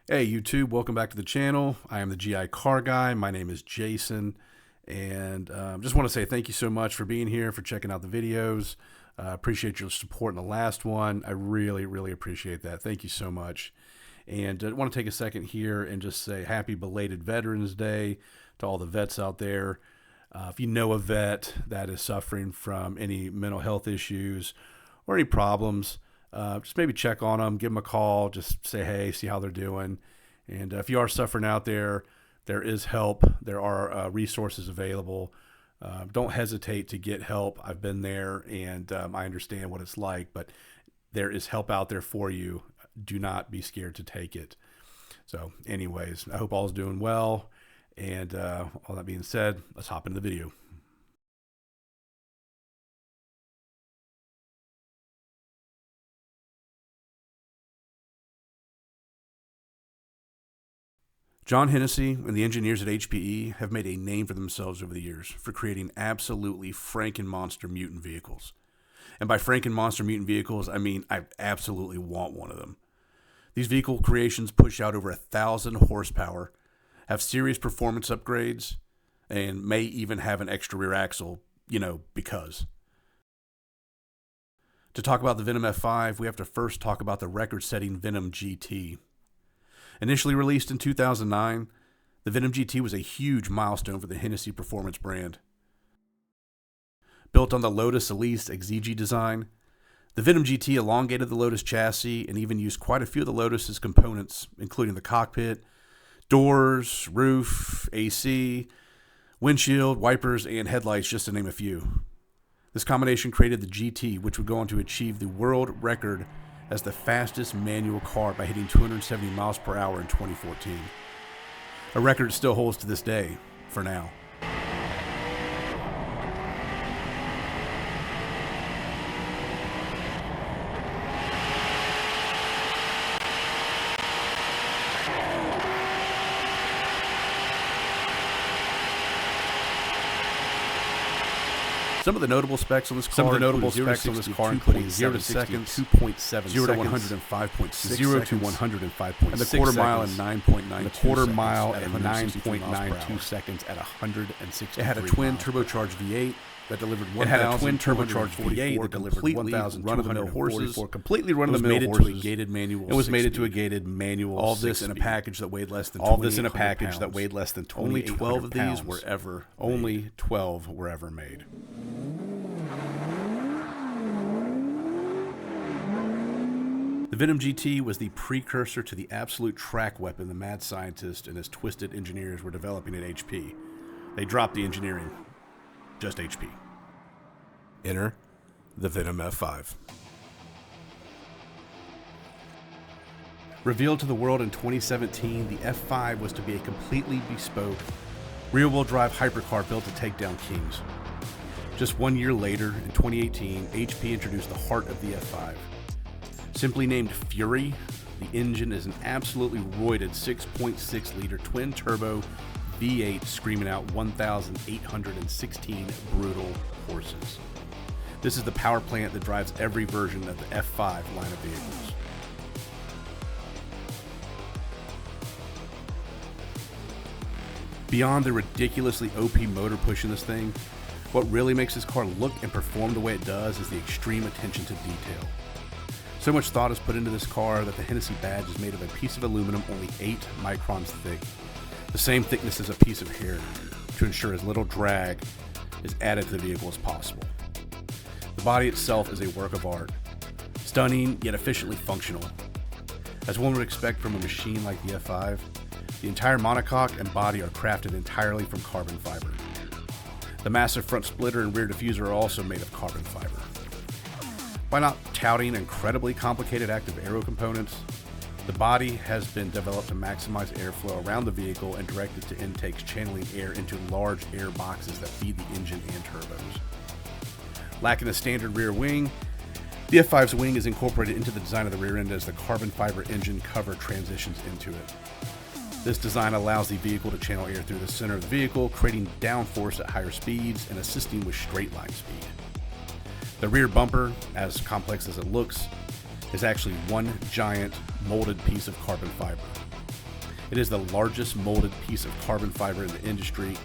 Hey YouTube, welcome back to the channel. I am the GI Car Guy. My name is Jason, and just want to say thank you so much for being here, for checking out the videos. Appreciate your support in the last one. I really appreciate that. Thank you so much. And I want to take a second here and just say happy belated Veterans Day to all the vets out there. If you know a vet that is suffering from any mental health issues or any problems, just maybe check on them, give them a call, just say hey, see how they're doing. And if you are suffering out there, there is help. There are resources available. Don't hesitate to get help. I've been there, and I understand what it's like, but there is help out there for you. Do not be scared to take it. So anyways, I hope all is doing well. And all that being said, let's hop into the video. John Hennessey and the engineers at HPE have made a name for themselves over the years for creating absolutely Franken-monster mutant vehicles. And by Franken-monster mutant vehicles, I mean I absolutely want one of them. These vehicle creations push out over 1,000 horsepower, have serious performance upgrades, and may even have an extra rear axle, because. To talk about the Venom F5, we have to first talk about the record-setting Venom GT. Initially released in 2009, the Venom GT was a huge milestone for the Hennessey performance brand. Built on the Lotus Elise XEG design, the Venom GT elongated the Lotus chassis and even used quite a few of the Lotus's components, including the cockpit, doors, roof, AC, windshield, wipers, and headlights, just to name a few. This combination created the GT, which would go on to achieve the world record as the fastest manual car by hitting 270 miles per hour in 2014. A record it still holds to this day, for now. Some of the notable specs on this car include 0 to seconds, 2.7 0 to 105.6 0 to 105.6 and the quarter mile in 9.92 seconds at 160. It had a twin turbocharged V8 that delivered 1,000 run-of-the-mill horses, completely run-of-the-mill horses. It was made into a gated manual. All this in a package that weighed less than 2,800 pounds. Only 12 of these were ever made. The Venom GT was the precursor to the absolute track weapon the mad scientist and his twisted engineers were developing at HP. They dropped the engineering. Just HP. Enter the Venom F5. Revealed to the world in 2017, the F5 was to be a completely bespoke, rear-wheel drive hypercar built to take down kings. Just 1 year later, in 2018, HP introduced the heart of the F5. Simply named Fury, the engine is an absolutely roided 6.6-liter twin-turbo V8 screaming out 1,816 brutal horses. This is the power plant that drives every version of the F5 line of vehicles. Beyond the ridiculously OP motor pushing this thing, what really makes this car look and perform the way it does is the extreme attention to detail. So much thought is put into this car that the Hennessey badge is made of a piece of aluminum only 8 microns thick, the same thickness as a piece of hair, to ensure as little drag is added to the vehicle as possible. The body itself is a work of art, stunning yet efficiently functional. As one would expect from a machine like the F5, the entire monocoque and body are crafted entirely from carbon fiber. The massive front splitter and rear diffuser are also made of carbon fiber. By not touting incredibly complicated active aero components, the body has been developed to maximize airflow around the vehicle and directed to intakes channeling air into large air boxes that feed the engine and turbos. Lacking a standard rear wing, the F5's wing is incorporated into the design of the rear end as the carbon fiber engine cover transitions into it. This design allows the vehicle to channel air through the center of the vehicle, creating downforce at higher speeds and assisting with straight line speed. The rear bumper, as complex as it looks, is actually one giant molded piece of carbon fiber. It is the largest molded piece of carbon fiber in the industry,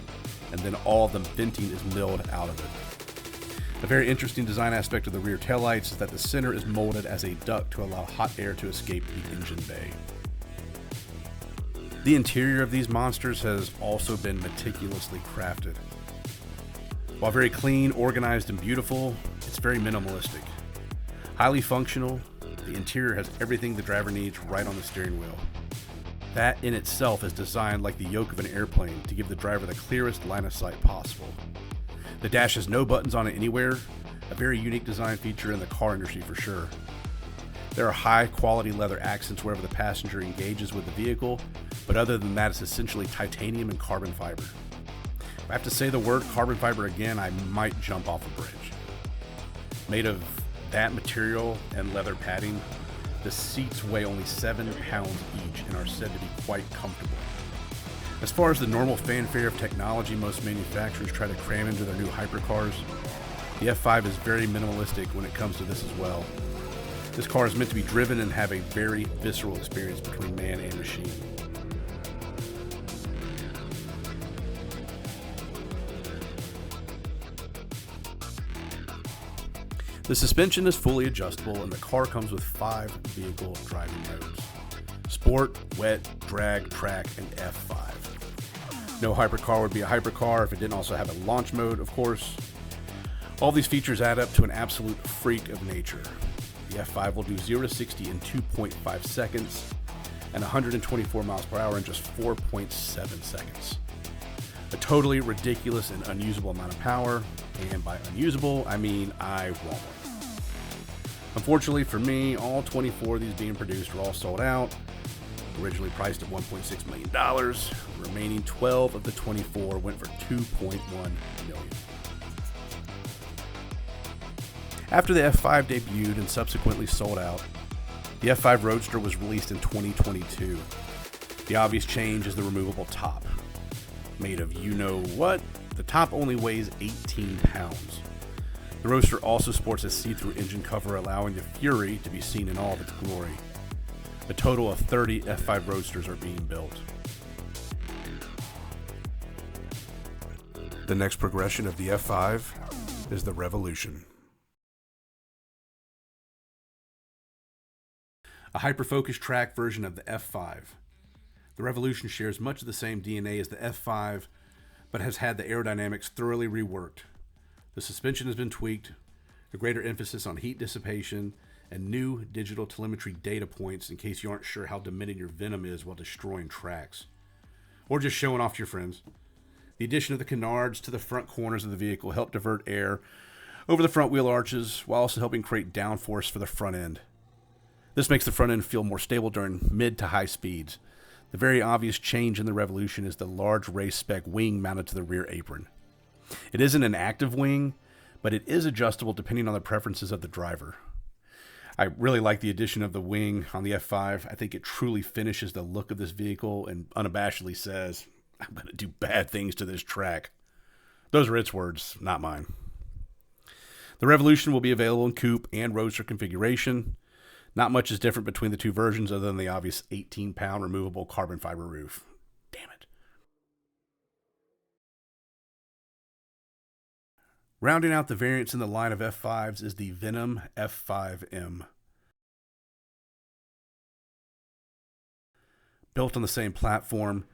and then all of the venting is milled out of it. A very interesting design aspect of the rear taillights is that the center is molded as a duct to allow hot air to escape the engine bay. The interior of these monsters has also been meticulously crafted. While very clean, organized, and beautiful, it's very minimalistic. Highly functional, the interior has everything the driver needs right on the steering wheel. That in itself is designed like the yoke of an airplane to give the driver the clearest line of sight possible. The dash has no buttons on it anywhere, a very unique design feature in the car industry for sure. There are high quality leather accents wherever the passenger engages with the vehicle, but other than that it's essentially titanium and carbon fiber. If I have to say the word carbon fiber again, I might jump off a bridge. Made of that material and leather padding, the seats weigh only 7 pounds each and are said to be quite comfortable. As far as the normal fanfare of technology most manufacturers try to cram into their new hypercars, the F5 is very minimalistic when it comes to this as well. This car is meant to be driven and have a very visceral experience between man and machine. The suspension is fully adjustable and the car comes with 5 vehicle driving modes: Sport, Wet, Drag, Track, and F5. No hypercar would be a hypercar if it didn't also have a launch mode, of course. All these features add up to an absolute freak of nature. The F5 will do 0 to 60 in 2.5 seconds and 124 miles per hour in just 4.7 seconds. A totally ridiculous and unusable amount of power, and by unusable, I mean I want one. Unfortunately for me, all 24 of these being produced are all sold out, originally priced at $1.6 million. The remaining 12 of the 24 went for $2.1 million. After the F5 debuted and subsequently sold out, the F5 Roadster was released in 2022. The obvious change is the removable top. Made of you-know-what, the top only weighs 18 pounds. The Roadster also sports a see-through engine cover, allowing the Fury to be seen in all of its glory. A total of 30 F5 Roadsters are being built. The next progression of the F5 is the Revolution. A hyper-focused track version of the F5. The Revolution shares much of the same DNA as the F5, but has had the aerodynamics thoroughly reworked. The suspension has been tweaked, a greater emphasis on heat dissipation, and new digital telemetry data points in case you aren't sure how demented your Venom is while destroying tracks. Or just showing off to your friends. The addition of the canards to the front corners of the vehicle help divert air over the front wheel arches, while also helping create downforce for the front end. This makes the front end feel more stable during mid to high speeds. The very obvious change in the Revolution is the large race spec wing mounted to the rear apron. It isn't an active wing, but it is adjustable depending on the preferences of the driver. I really like the addition of the wing on the F5. I think it truly finishes the look of this vehicle and unabashedly says, I'm going to do bad things to this track. Those are its words, not mine. The Revolution will be available in coupe and roadster configuration. Not much is different between the two versions other than the obvious 18-pound removable carbon fiber roof. Damn it. Rounding out the variants in the line of F5s is the Venom F5M. Built on the same platform,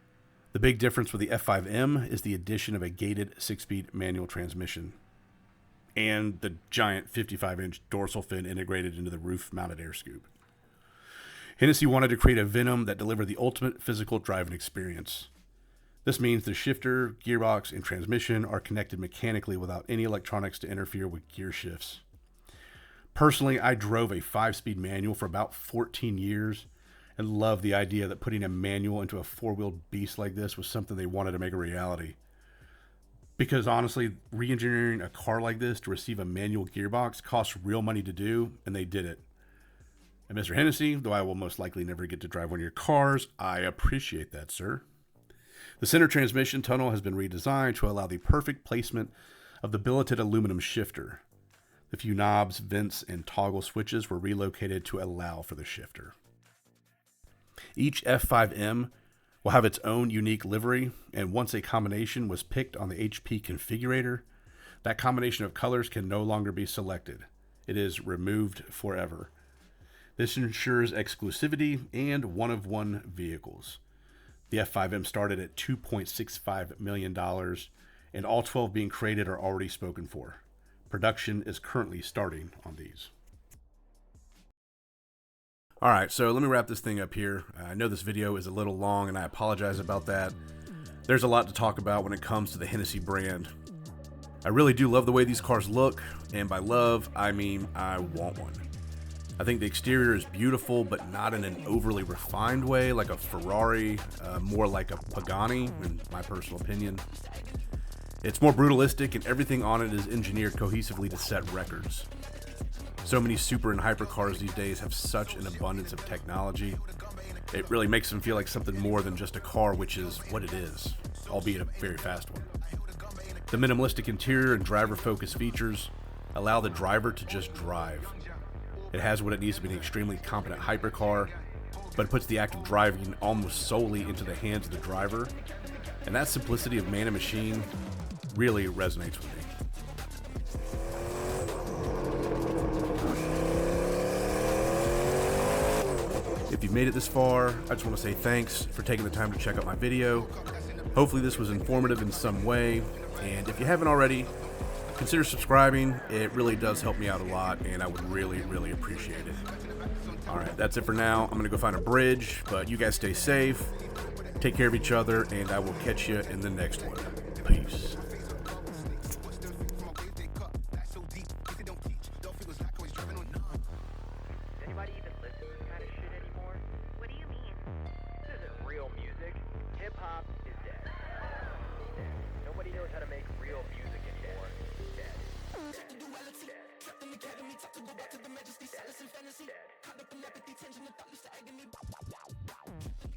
the big difference with the F5M is the addition of a gated 6-speed manual transmission and the giant 55-inch dorsal fin integrated into the roof-mounted air scoop. Hennessey wanted to create a Venom that delivered the ultimate physical driving experience. This means the shifter, gearbox, and transmission are connected mechanically without any electronics to interfere with gear shifts. Personally, I drove a 5-speed manual for about 14 years and love the idea that putting a manual into a 4-wheeled beast like this was something they wanted to make a reality. Because honestly, re-engineering a car like this to receive a manual gearbox costs real money to do, and they did it. And Mr. Hennessey, though I will most likely never get to drive one of your cars, I appreciate that, sir. The center transmission tunnel has been redesigned to allow the perfect placement of the billeted aluminum shifter. The few knobs, vents, and toggle switches were relocated to allow for the shifter. Each F5M will have its own unique livery, and once a combination was picked on the HP configurator, that combination of colors can no longer be selected. It is removed forever. This ensures exclusivity and one-of-one vehicles. The F5M started at $2.65 million, and all 12 being created are already spoken for. Production is currently starting on these. Alright, so let me wrap this thing up here. I know this video is a little long and I apologize about that. There's a lot to talk about when it comes to the Hennessey brand. I really do love the way these cars look, and by love, I mean I want one. I think the exterior is beautiful, but not in an overly refined way like a Ferrari, more like a Pagani, in my personal opinion. It's more brutalistic, and everything on it is engineered cohesively to set records. So many super and hypercars these days have such an abundance of technology. It really makes them feel like something more than just a car, which is what it is, albeit a very fast one. The minimalistic interior and driver-focused features allow the driver to just drive. It has what it needs to be an extremely competent hypercar, but it puts the act of driving almost solely into the hands of the driver, and that simplicity of man and machine really resonates with me. If you've made it this far, I just want to say thanks for taking the time to check out my video. Hopefully this was informative in some way, and if you haven't already, consider subscribing. It really does help me out a lot, and I would really, really appreciate it. Alright, that's it for now. I'm going to go find a bridge, but you guys stay safe, take care of each other, and I will catch you in the next one. Peace. Anybody even listen to this kind of shit anymore? What do you mean? This isn't real music. Hip-hop is dead. Dead. Nobody knows how to make real music anymore. Dead. Dead. Dead. Dead. Dead.